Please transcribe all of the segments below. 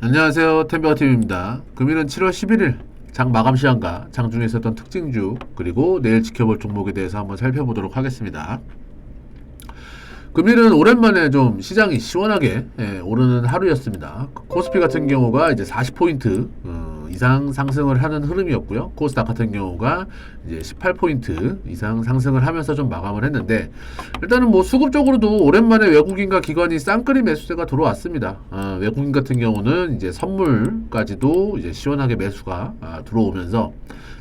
안녕하세요. 템버팀입니다. 금일은 7월 11일 장 마감 시간과 장중에 있었던 특징주 그리고 내일 지켜볼 종목에 대해서 한번 살펴보도록 하겠습니다. 금일은 오랜만에 좀 시장이 시원하게 오르는 하루였습니다. 코스피 같은 경우가 이제 40포인트 이상 상승을 하는 흐름이었고요. 코스닥 같은 경우가 이제 18포인트 이상 상승을 하면서 좀 마감을 했는데, 일단은 뭐 수급적으로도 오랜만에 외국인과 기관이 쌍끌이 매수세가 들어왔습니다. 외국인 같은 경우는 이제 선물까지도 이제 시원하게 매수가 들어오면서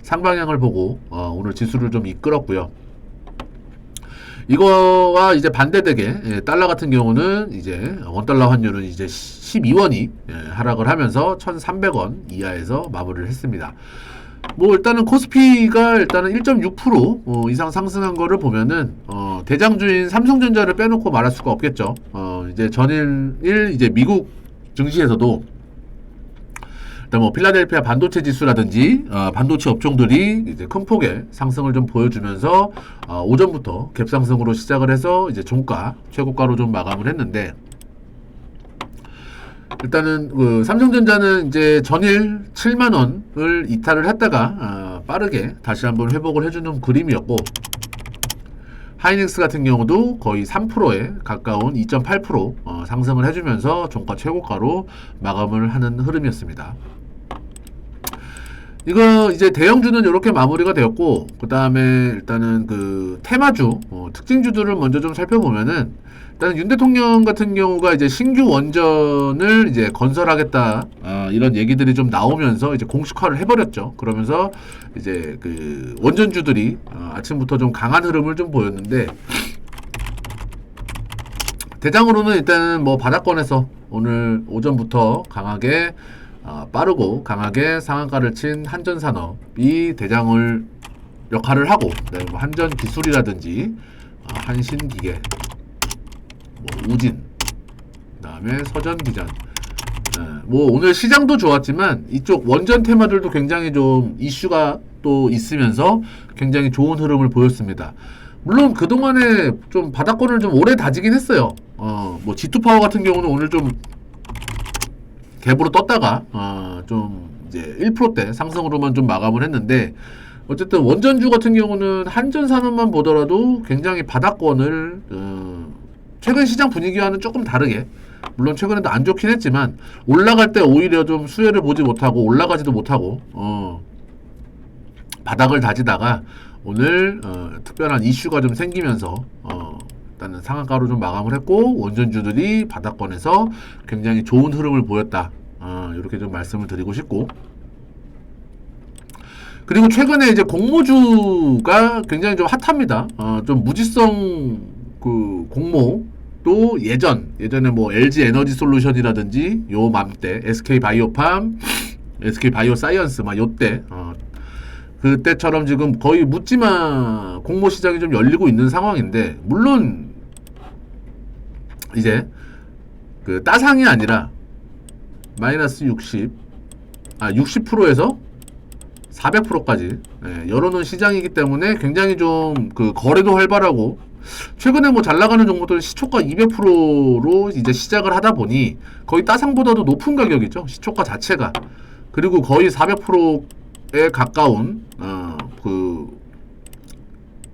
상방향을 보고 오늘 지수를 좀 이끌었고요. 이거와 이제 반대되게 달러 같은 경우는 이제 원달러 환율은 이제 12원이 하락을 하면서 1,300원 이하에서 마무리를 했습니다. 뭐 일단은 코스피가 일단은 1.6% 이상 상승한 거를 보면은 대장주인 삼성전자를 빼놓고 말할 수가 없겠죠. 이제 전일 이제 미국 증시에서도 뭐 필라델피아 반도체 지수라든지 반도체 업종들이 이제 큰 폭의 상승을 좀 보여주면서 오전부터 갭상승으로 시작을 해서 이제 종가 최고가로 좀 마감을 했는데, 일단은 그 삼성전자는 이제 전일 7만 원을 이탈을 했다가 빠르게 다시 한번 회복을 해주는 그림이었고, 하이닉스 같은 경우도 거의 3%에 가까운 2.8% 상승을 해주면서 종가 최고가로 마감을 하는 흐름이었습니다. 이거 이제 대형주는 이렇게 마무리가 되었고, 그 다음에 일단은 그 테마주 특징주들을 먼저 좀 살펴보면은, 일단 윤 대통령 같은 경우가 이제 신규 원전을 이제 건설하겠다 이런 얘기들이 좀 나오면서 이제 공식화를 해버렸죠. 그러면서 이제 그 원전주들이 아침부터 좀 강한 흐름을 좀 보였는데, 대장으로는 일단은 뭐 바닥권에서 오늘 오전부터 강하게 빠르고 강하게 상한가를 친 한전산업이 대장을 역할을 하고, 뭐 한전기술이라든지 한신기계, 뭐 우진, 그 다음에 서전기전, 뭐 오늘 시장도 좋았지만 이쪽 원전 테마들도 굉장히 좀 이슈가 또 있으면서 굉장히 좋은 흐름을 보였습니다. 물론 그동안에 좀 바닥권을 좀 오래 다지긴 했어요. 뭐 G2파워 같은 경우는 오늘 좀 갭으로 떴다가 좀 이제 1%대 상승으로만 좀 마감을 했는데, 어쨌든 원전주 같은 경우는 한전산업만 보더라도 굉장히 바닥권을 최근 시장 분위기와는 조금 다르게, 물론 최근에도 안 좋긴 했지만 올라갈 때 오히려 좀 수혜를 보지 못하고 올라가지도 못하고 바닥을 다지다가 오늘 특별한 이슈가 좀 생기면서 일단은 상한가로 좀 마감을 했고, 원전주들이 바닥권에서 굉장히 좋은 흐름을 보였다. 이렇게 좀 말씀을 드리고 싶고, 그리고 최근에 이제 공모주가 굉장히 좀 핫합니다. 좀 무지성 그 공모도 예전에 뭐 LG 에너지 솔루션이라든지 요 맘때 SK 바이오팜, SK 바이오사이언스 막 요때 그때처럼 지금 거의 묻지마 공모 시장이 좀 열리고 있는 상황인데, 물론 이제 그 따상이 아니라 마이너스 60%에서 400%까지 열어놓은 시장이기 때문에 굉장히 좀 그 거래도 활발하고, 최근에 뭐 잘 나가는 종목들은 시초가 200%로 이제 시작을 하다 보니 거의 따상보다도 높은 가격이죠, 시초가 자체가. 그리고 거의 400%에 가까운 그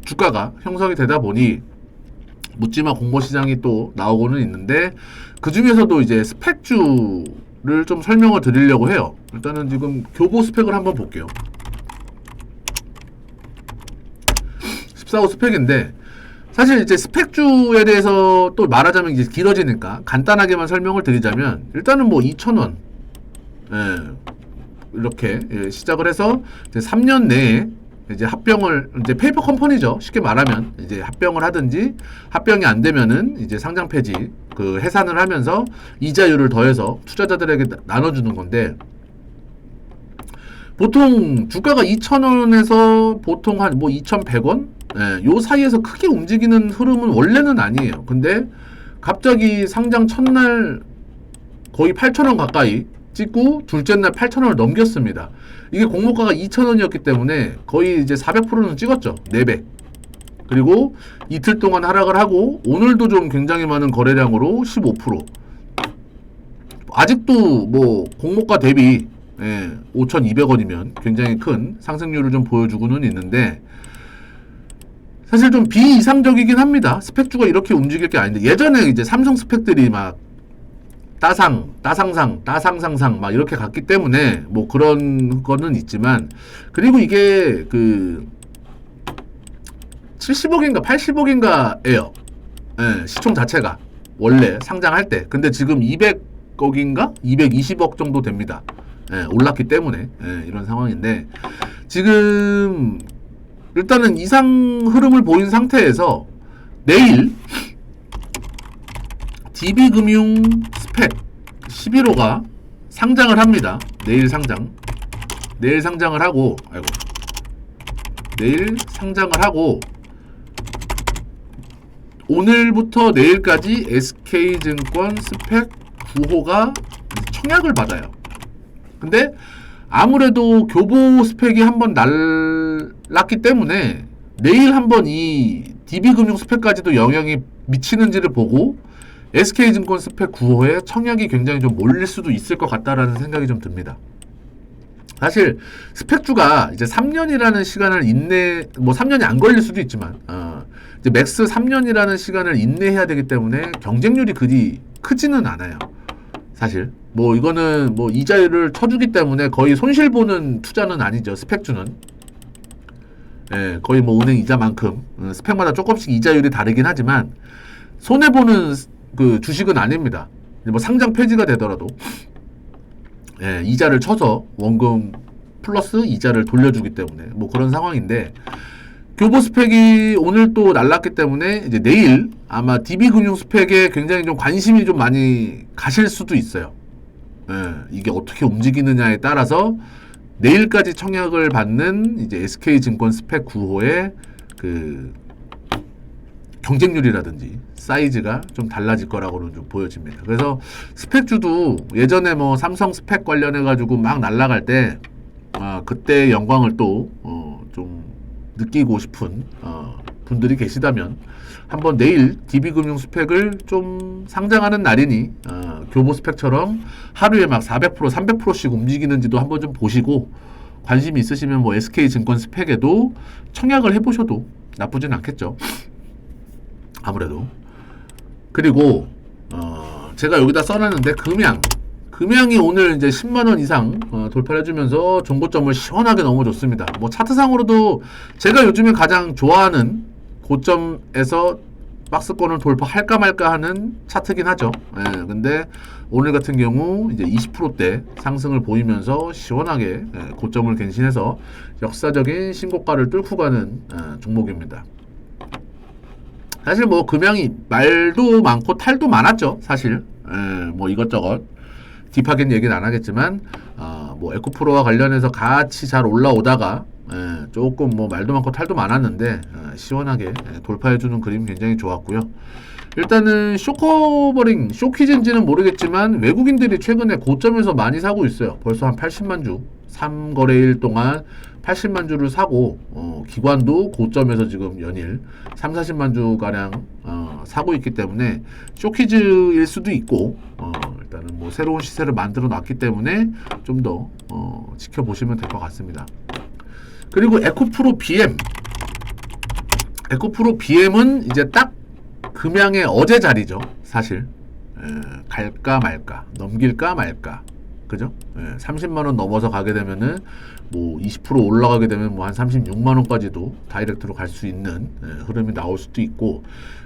주가가 형성이 되다 보니 묻지마 공모 시장이 또 나오고는 있는데, 그 중에서도 이제 스펙주를 좀 설명을 드리려고 해요. 일단은 지금 교보 스펙을 한번 볼게요. 14호 스펙인데, 사실 이제 스펙주에 대해서 또 말하자면 이제 길어지니까 간단하게만 설명을 드리자면, 일단은 뭐 2,000원 이렇게 시작을 해서 이제 3년 내에 이제 합병을, 이제 페이퍼 컴퍼니죠. 쉽게 말하면 이제 합병을 하든지, 합병이 안 되면은 이제 상장 폐지, 그 해산을 하면서 이자율을 더해서 투자자들에게 나눠주는 건데, 보통 주가가 2,000원에서 보통 한 뭐 2,100원? 요 사이에서 크게 움직이는 흐름은 원래는 아니에요. 근데 갑자기 상장 첫날 거의 8,000원 가까이 찍고 둘째 날 8,000원을 넘겼습니다. 이게 공모가가 2,000원이었기 때문에 거의 이제 400%는 찍었죠. 4배. 그리고 이틀 동안 하락을 하고 오늘도 좀 굉장히 많은 거래량으로 15%. 아직도 뭐 공모가 대비 5,200원이면 굉장히 큰 상승률을 좀 보여주고는 있는데 사실 좀 비이상적이긴 합니다. 스펙주가 이렇게 움직일 게 아닌데 예전에 이제 삼성 스펙들이 막 따상상 막 이렇게 갔기 때문에 뭐 그런 거는 있지만 그리고 이게 그 70억인가 80억인가예요. 시총 자체가 원래 상장할 때. 근데 지금 200억인가 220억 정도 됩니다. 올랐기 때문에 이런 상황인데 지금 일단은 이상 흐름을 보인 상태에서 내일 DB금융 스펙 11호가 상장을 합니다. 내일 상장을 하고 내일 상장을 하고 오늘부터 내일까지 SK증권 스펙 9호가 청약을 받아요. 근데 아무래도 교보 스펙이 한번 날랐기 때문에 내일 한번 이 DB금융 스펙까지도 영향이 미치는지를 보고 SK증권 스펙 9호에 청약이 굉장히 좀 몰릴 수도 있을 것 같다라는 생각이 좀 듭니다. 사실 스펙주가 이제 3년이라는 시간을 뭐 3년이 안 걸릴 수도 있지만 이제 맥스 3년이라는 시간을 인내해야 되기 때문에 경쟁률이 그리 크지는 않아요. 사실 뭐 이거는 뭐 이자율을 쳐주기 때문에 거의 손실 보는 투자는 아니죠. 스펙주는 거의 뭐 은행 이자만큼 스펙마다 조금씩 이자율이 다르긴 하지만 손해 보는 그 주식은 아닙니다. 뭐 상장 폐지가 되더라도 이자를 쳐서 원금 플러스 이자를 돌려주기 때문에 뭐 그런 상황인데 교보 스펙이 오늘 또 날랐기 때문에 이제 내일 아마 DB금융 스펙에 굉장히 좀 관심이 좀 많이 가실 수도 있어요. 이게 어떻게 움직이느냐에 따라서 내일까지 청약을 받는 이제 SK증권 스펙 9호의 그 경쟁률이라든지 사이즈가 좀 달라질 거라고는 좀 보여집니다. 그래서 스펙주도 예전에 뭐 삼성 스펙 관련해 가지고 막 날아갈 때 그때의 영광을 또 좀 느끼고 싶은 분들이 계시다면 한번 내일 DB금융 스펙을 좀 상장하는 날이니 교보 스펙처럼 하루에 막 400% 300%씩 움직이는지도 한번 좀 보시고 관심이 있으시면 뭐 SK증권 스펙에도 청약을 해보셔도 나쁘진 않겠죠. 아무래도. 그리고 제가 여기다 써놨는데 금양이 오늘 이제 10만원 이상 돌파를 해주면서 종고점을 시원하게 넘어줬습니다. 뭐 차트상으로도 제가 요즘에 가장 좋아하는 고점에서 박스권을 돌파할까 말까 하는 차트긴 하죠. 근데 오늘 같은 경우 이제 20%대 상승을 보이면서 시원하게 고점을 갱신해서 역사적인 신고가를 뚫고 가는 종목입니다. 사실 뭐 금양이 말도 많고 탈도 많았죠. 사실 뭐 이것저것 딥하게는 얘기는 안 하겠지만 뭐 에코프로와 관련해서 같이 잘 올라오다가 조금 뭐 말도 많고 탈도 많았는데 시원하게 돌파해주는 그림 굉장히 좋았고요. 일단은 쇼커버링, 쇼키즈인지는 모르겠지만 외국인들이 최근에 고점에서 많이 사고 있어요. 벌써 한 80만 주, 3거래일 동안 80만 주를 사고 기관도 고점에서 지금 연일 3, 40만 주가량 사고 있기 때문에 쇼키즈일 수도 있고 일단은 뭐 새로운 시세를 만들어 놨기 때문에 좀 더 지켜보시면 될 것 같습니다. 그리고 에코프로 BM은 이제 딱 금양의 어제 자리죠. 사실 갈까 말까, 넘길까 말까, 그죠? 30만원 넘어서 가게 되면은 뭐 20% 올라가게 되면 뭐 한 36만원까지도 다이렉트로 갈 수 있는 흐름이 나올 수도 있고,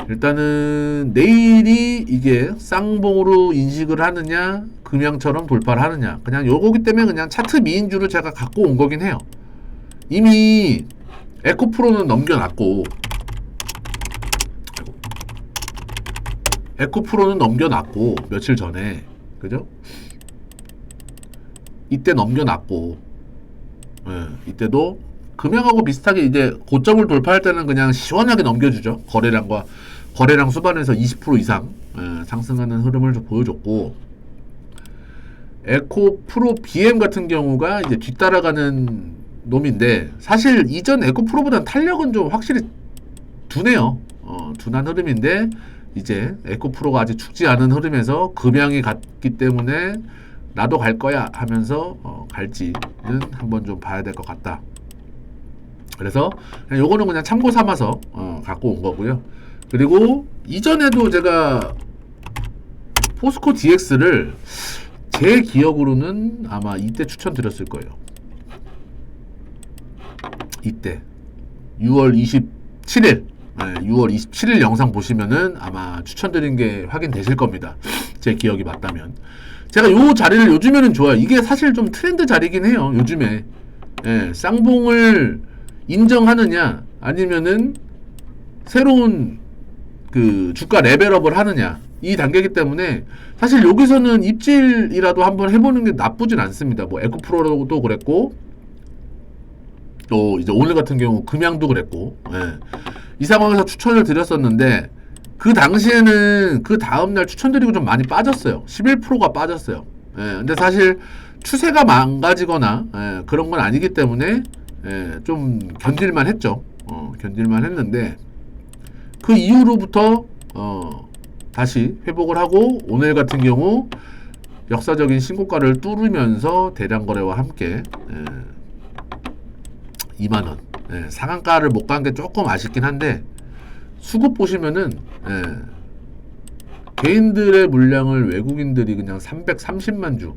일단은 내일이 이게 쌍봉으로 인식을 하느냐 금양처럼 돌파를 하느냐, 그냥 요거기 때문에 그냥 차트 미인주를 제가 갖고 온 거긴 해요. 이미 에코프로는 넘겨놨고 며칠 전에, 그죠? 이때 넘겨놨고 이때도 금양하고 비슷하게 이제 고점을 돌파할 때는 그냥 시원하게 넘겨주죠. 거래량 수반에서 20% 이상 상승하는 흐름을 좀 보여줬고, 에코프로 BM 같은 경우가 이제 뒤따라가는 놈인데 사실 이전 에코프로보다는 탄력은 좀 확실히 둔해요. 둔한 흐름인데 이제 에코프로가 아직 죽지 않은 흐름에서 금양이 갔기 때문에 나도 갈 거야 하면서 갈지는 한번 좀 봐야 될 것 같다. 그래서 그냥 요거는 그냥 참고 삼아서 갖고 온 거고요. 그리고 이전에도 제가 포스코 DX를 제 기억으로는 아마 이때 추천드렸을 거예요. 이때 6월 27일 6월 27일 영상 보시면은 아마 추천드린 게 확인되실 겁니다. 제 기억이 맞다면. 제가 요 자리를 요즘에는 좋아요. 이게 사실 좀 트렌드 자리긴 해요. 요즘에 쌍봉을 인정하느냐 아니면은 새로운 그 주가 레벨업을 하느냐 이 단계이기 때문에 사실 여기서는 입질이라도 한번 해보는 게 나쁘진 않습니다. 뭐 에코프로도 그랬고 또 이제 오늘 같은 경우 금양도 그랬고 이 상황에서 추천을 드렸었는데 그 당시에는 그 다음날 추천드리고 좀 많이 빠졌어요. 11%가 빠졌어요. 근데 사실 추세가 망가지거나 그런 건 아니기 때문에 좀 견딜만 했죠. 견딜만 했는데 그 이후로부터 다시 회복을 하고 오늘 같은 경우 역사적인 신고가를 뚫으면서 대량 거래와 함께 2만원 상한가를 못 간 게 조금 아쉽긴 한데 수급 보시면은 개인들의 물량을 외국인들이 그냥 330만 주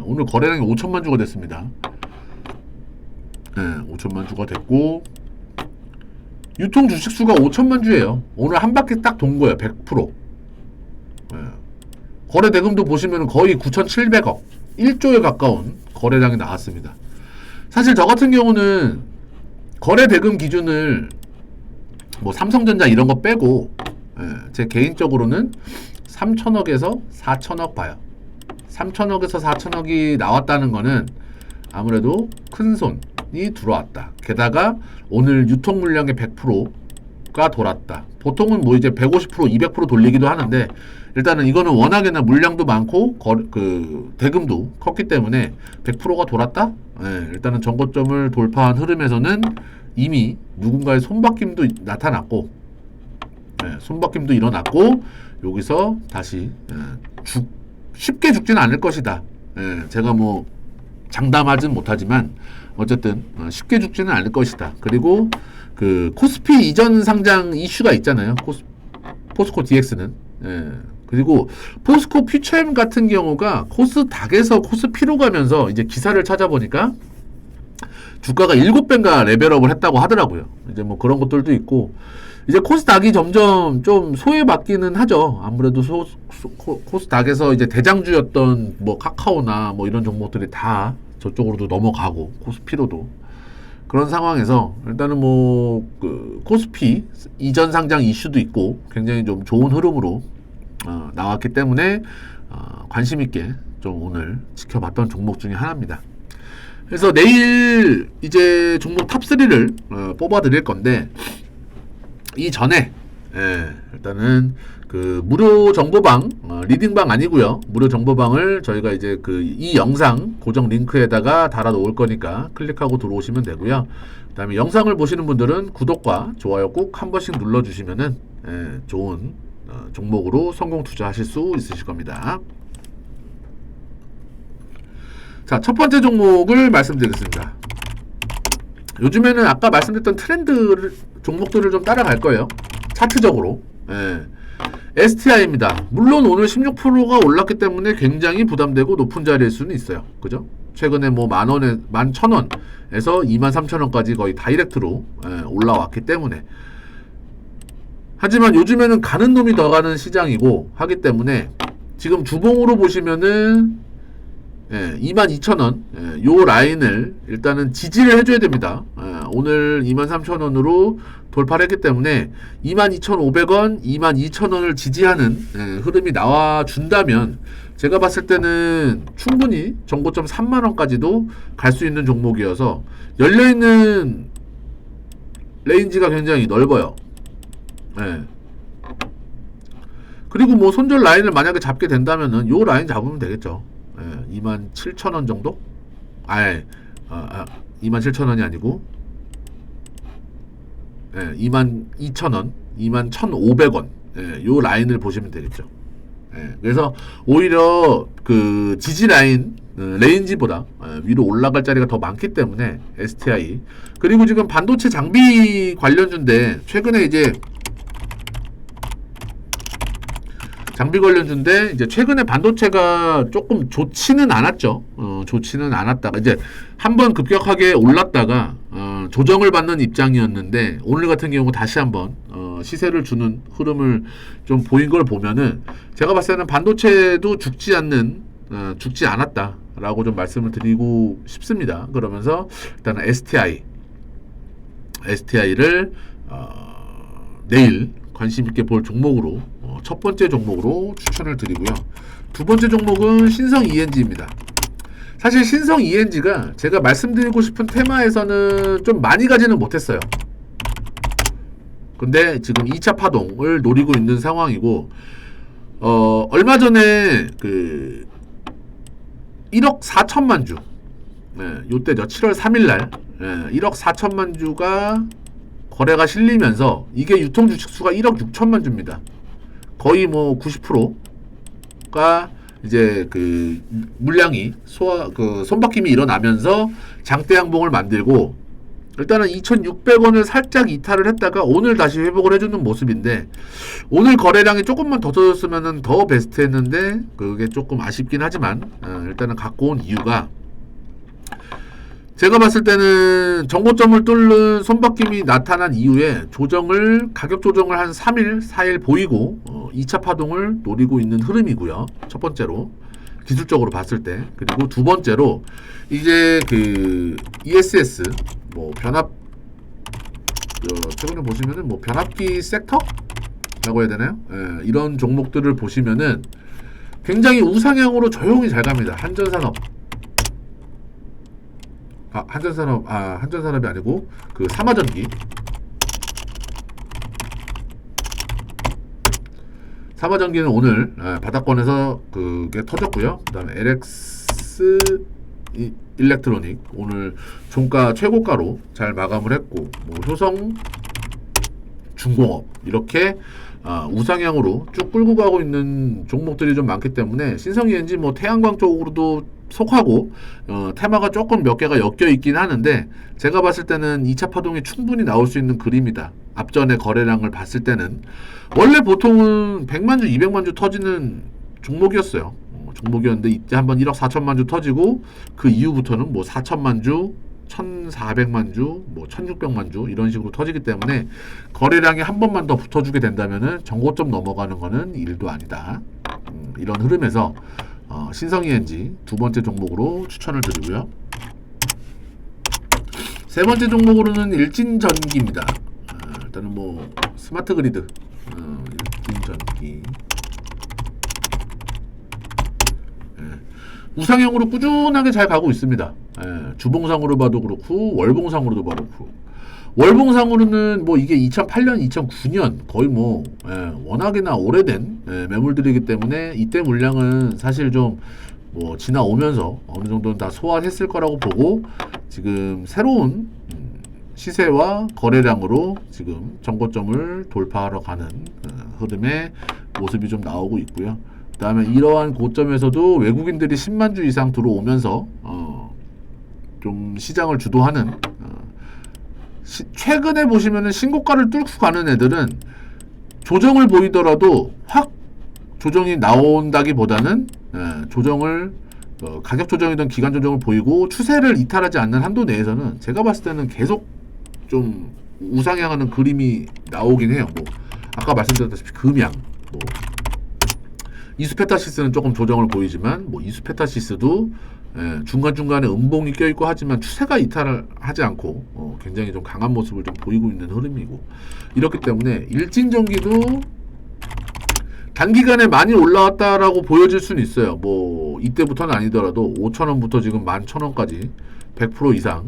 오늘 거래량이 5천만 주가 됐습니다. 5천만 주가 됐고 유통 주식수가 5천만 주예요. 오늘 한 바퀴 딱 돈 거예요. 100%. 거래 대금도 보시면 거의 9,700억 1조에 가까운 거래량이 나왔습니다. 사실 저 같은 경우는 거래 대금 기준을 뭐 삼성전자 이런 거 빼고 제 개인적으로는 3천억에서 4천억 봐요. 3천억에서 4천억이 나왔다는 거는 아무래도 큰 손이 들어왔다. 게다가 오늘 유통 물량의 100%가 돌았다. 보통은 뭐 이제 150%, 200% 돌리기도 하는데 일단은 이거는 워낙에나 물량도 많고 그 대금도 컸기 때문에 100%가 돌았다? 일단은 전고점을 돌파한 흐름에서는 이미 누군가의 손바뀜도 나타났고 손바뀜도 일어났고 여기서 다시 쉽게 죽지는 않을 것이다. 제가 뭐 장담하진 못하지만 어쨌든 쉽게 죽지는 않을 것이다. 그리고 그 코스피 이전 상장 이슈가 있잖아요. 포스코 DX는 그리고 포스코 퓨처엠 같은 경우가 코스닥에서 코스피로 가면서 이제 기사를 찾아보니까 주가가 7배인가 레벨업을 했다고 하더라고요. 이제 뭐 그런 것들도 있고 이제 코스닥이 점점 좀 소외받기는 하죠. 아무래도 코스닥에서 이제 대장주였던 뭐 카카오나 뭐 이런 종목들이 다 저쪽으로도 넘어가고 코스피로도 그런 상황에서 일단은 뭐 그 코스피 이전 상장 이슈도 있고 굉장히 좀 좋은 흐름으로 나왔기 때문에 관심 있게 좀 오늘 지켜봤던 종목 중에 하나입니다. 그래서 내일 이제 종목 탑3를 뽑아 드릴 건데 이 전에 일단은 그 무료 정보방 리딩방 아니고요. 무료 정보방을 저희가 이제 그 이 영상 고정 링크에다가 달아 놓을 거니까 클릭하고 들어오시면 되고요. 그다음에 영상을 보시는 분들은 구독과 좋아요 꼭 한 번씩 눌러 주시면은 좋은 종목으로 성공 투자하실 수 있으실 겁니다. 자, 첫 번째 종목을 말씀드리겠습니다. 요즘에는 아까 말씀드렸던 트렌드 종목들을 좀 따라갈 거예요. 차트적으로. STI입니다. 물론 오늘 16%가 올랐기 때문에 굉장히 부담되고 높은 자리일 수는 있어요. 그죠? 최근에 뭐 만원에 11,000원에서 23,000원까지 거의 다이렉트로 올라왔기 때문에. 하지만 요즘에는 가는 놈이 더 가는 시장이고 하기 때문에 지금 주봉으로 보시면은 22,000원 요 라인을 일단은 지지를 해줘야 됩니다. 오늘 23,000원으로 돌파를 했기 때문에 22,500원, 22,000원을 지지하는 흐름이 나와준다면 제가 봤을 때는 충분히 정고점 3만원까지도 갈 수 있는 종목이어서 열려있는 레인지가 굉장히 넓어요. 그리고 뭐 손절 라인을 만약에 잡게 된다면은 요 라인 잡으면 되겠죠. 27,000원 정도? 27,000원이 아니고 22,000원, 21,500원 요 라인을 보시면 되겠죠. 그래서 오히려 그 지지 라인 레인지보다 위로 올라갈 자리가 더 많기 때문에 STI, 그리고 지금 반도체 장비 관련주인데 최근에 이제 장비 관련주인데 이제 최근에 반도체가 조금 좋지는 않았죠. 좋지는 않았다가 이제 한번 급격하게 올랐다가 조정을 받는 입장이었는데 오늘 같은 경우 다시 한번 시세를 주는 흐름을 좀 보인 걸 보면은 제가 봤을 때는 반도체도 죽지 않았다라고 좀 말씀을 드리고 싶습니다. 그러면서 일단은 STI를 내일 관심 있게 볼 종목으로 첫 번째 종목으로 추천을 드리고요. 두 번째 종목은 신성 ENG입니다. 사실 신성 ENG가 제가 말씀드리고 싶은 테마에서는 좀 많이 가지는 못했어요. 근데 지금 2차 파동을 노리고 있는 상황이고, 얼마 전에 그 1억 4천만 주, 요때죠. 7월 3일날 1억 4천만 주가 거래가 실리면서 이게 유통 주식수가 1억 6천만 주입니다. 거의 뭐 90%가 이제 그 물량이 손바뀜이 일어나면서 장대 양봉을 만들고, 일단은 2,600원을 살짝 이탈을 했다가 오늘 다시 회복을 해주는 모습인데, 오늘 거래량이 조금만 더 터졌으면 더 베스트했는데 그게 조금 아쉽긴 하지만 일단은 갖고 온 이유가, 제가 봤을 때는 정고점을 뚫는 손바뀜이 나타난 이후에 가격 조정을 한 3일, 4일 보이고 2차 파동을 노리고 있는 흐름이고요. 첫 번째로 기술적으로 봤을 때. 그리고 두 번째로 이제 그 ESS 뭐 최근에 보시면은 뭐 변압기 섹터라고 해야 되나요? 이런 종목들을 보시면은 굉장히 우상향으로 조용히 잘 갑니다. 한전산업이 아니고 그 삼화전기는 오늘 바닥권에서 그게 터졌고요. 그 다음에 LX 일렉트로닉 오늘 종가 최고가로 잘 마감을 했고, 뭐 효성 중공업 이렇게 우상향으로 쭉 끌고 가고 있는 종목들이 좀 많기 때문에 신성 ENG 뭐 태양광 쪽으로도 속하고 테마가 조금 몇 개가 엮여 있긴 하는데, 제가 봤을 때는 2차 파동이 충분히 나올 수 있는 그림이다. 앞전에 거래량을 봤을 때는 원래 보통은 100만 주, 200만 주 터지는 종목이었어요. 종목이었는데 이때 한번 1억 4천만 주 터지고 그 이후부터는 뭐 4천만 주, 1,400만 주, 뭐 1,600만 주 이런 식으로 터지기 때문에 거래량이 한 번만 더 붙어주게 된다면은 정고점 넘어가는 거는 일도 아니다. 이런 흐름에서 신성 ENG 두 번째 종목으로 추천을 드리고요. 세 번째 종목으로는 일진전기입니다. 일단은 뭐 스마트 그리드, 일진전기 우상향으로 꾸준하게 잘 가고 있습니다. 주봉상으로 봐도 그렇고 월봉상으로도 봐도 그렇고, 월봉상으로는 뭐 이게 2008년, 2009년 거의 뭐 워낙이나 오래된 매물들이기 때문에 이때 물량은 사실 좀 뭐 지나오면서 어느 정도는 다 소화했을 거라고 보고, 지금 새로운 시세와 거래량으로 지금 정고점을 돌파하러 가는 흐름의 모습이 좀 나오고 있고요. 그 다음에 이러한 고점에서도 외국인들이 10만 주 이상 들어오면서 좀 시장을 주도하는, 최근에 보시면은 신고가를 뚫고 가는 애들은 조정을 보이더라도 확 조정이 나온다기보다는 가격 조정이든 기간 조정을 보이고 추세를 이탈하지 않는 한도 내에서는 제가 봤을 때는 계속 좀 우상향하는 그림이 나오긴 해요. 뭐 아까 말씀드렸다시피 금양, 뭐 이수페타시스는 조금 조정을 보이지만 뭐 이수페타시스도 중간중간에 음봉이 껴있고 하지만 추세가 이탈을 하지 않고 굉장히 좀 강한 모습을 좀 보이고 있는 흐름이고, 이렇기 때문에 일진전기도 단기간에 많이 올라왔다라고 보여질 수는 있어요. 뭐 이때부터는 아니더라도 5,000원부터 지금 11,000원까지 100% 이상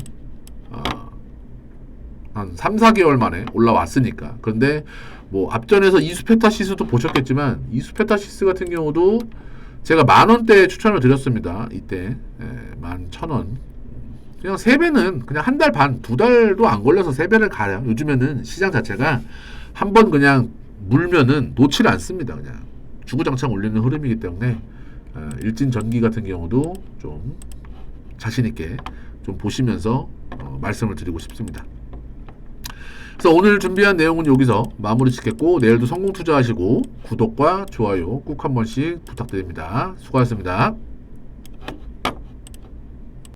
한 3, 4개월 만에 올라왔으니까. 그런데 뭐 앞전에서 이수페타시스도 보셨겠지만 이수페타시스 같은 경우도 제가 10,000원대에 추천을 드렸습니다. 이때 11,000원. 그냥 3배는 그냥 한 달 반, 2달도 안 걸려서 3배를 가요. 요즘에는 시장 자체가 한번 그냥 물면은 놓지를 않습니다. 그냥 주구장창 올리는 흐름이기 때문에 일진 전기 같은 경우도 좀 자신 있게 좀 보시면서 말씀을 드리고 싶습니다. 그래서 오늘 준비한 내용은 여기서 마무리 짓겠고, 내일도 성공 투자하시고 구독과 좋아요 꼭 한 번씩 부탁드립니다. 수고하셨습니다.